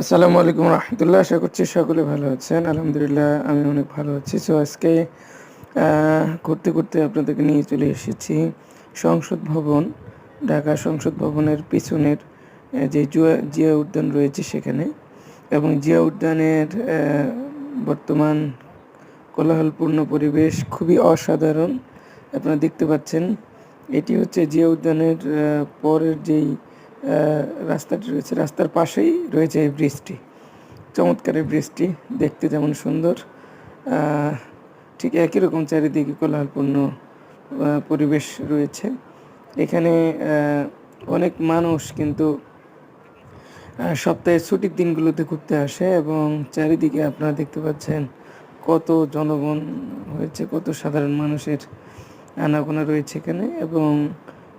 আসসালামু আলাইকুম রহমতুল্লাহ। আশা করছি সকলে ভালো আছেন। আলহামদুলিল্লাহ আমি অনেক ভালো আছি। সো আজকে ঘুরতে ঘুরতে আপনাদেরকে নিয়ে চলে এসেছি সংসদ ভবন। ঢাকা সংসদ ভবনের পিছনের যে জিয়া উদ্যান রয়েছে সেখানে, এবং জিয়া উদ্যানের বর্তমান কোলাহলপূর্ণ পরিবেশ খুবই অসাধারণ। আপনারা দেখতে পাচ্ছেন, এটি হচ্ছে জিয়া উদ্যানের পরের যেই রাস্তাটি রয়েছে, রাস্তার পাশেই রয়েছে এই ব্রিজটি। চমৎকার এই ব্রিজটি দেখতে যেমন সুন্দর, ঠিক একই রকম চারিদিকে কোলাহলপূর্ণ পরিবেশ রয়েছে। এখানে অনেক মানুষ কিন্তু সপ্তাহের ছুটির দিনগুলোতে ঘুরতে আসে, এবং চারিদিকে আপনারা দেখতে পাচ্ছেন কত জনগণ হয়েছে, কত সাধারণ মানুষের আনাগোনা রয়েছে এখানে। এবং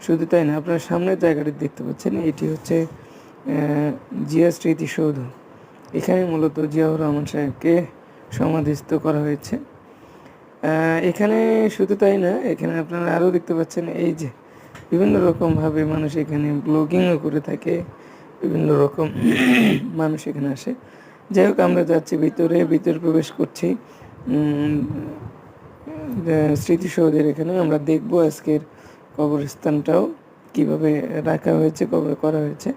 শুধু তাই না, আপনার সামনের জায়গাটি দেখতে পাচ্ছেন, এটি হচ্ছে জিয়া স্মৃতিসৌধ। এখানে মূলত জিয়াউর রহমান সাহেবকে সমাধিস্থ করা হয়েছে। এখানে শুধু তাই না, এখানে আপনারা আরও দেখতে পাচ্ছেন এই যে বিভিন্ন রকমভাবে মানুষ এখানে ব্লগিংও করে থাকে, বিভিন্ন রকম মানুষ এখানে আসে। যাই হোক, আমরা যাচ্ছি ভিতরে প্রবেশ করছি স্মৃতিসৌধের। এখানে আমরা দেখব আজকের কবরস্থানটাও কিভাবে রাখা হয়েছে, কবে করা হয়েছে।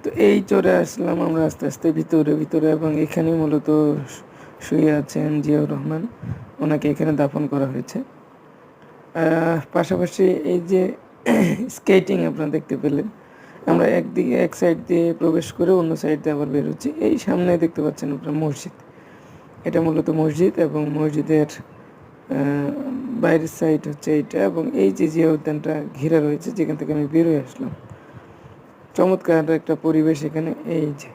তো এই চলে আসলাম আমরা আস্তে আস্তে ভিতরে, এবং এখানে মূলত শুয়ে আছেন জিয়াউর রহমান। ওনাকে এখানে দাফন করা হয়েছে। পাশাপাশি এই যে স্কেটিং আপনারা দেখতে পেলেন, আমরা এক সাইড দিয়ে প্রবেশ করে অন্য সাইড দিয়ে আবার বেরোচ্ছি। এই সামনে দেখতে পাচ্ছেন আপনার মসজিদ। এটা মূলত মসজিদ, এবং মসজিদের বাইরের সাইড হচ্ছে এইটা, এবং এই যে জিয়া উদ্যানটা ঘিরে রয়েছে যেখান থেকে আমি বেরোয় আসলাম। চমৎকার একটা পরিবেশ এখানে। এই যে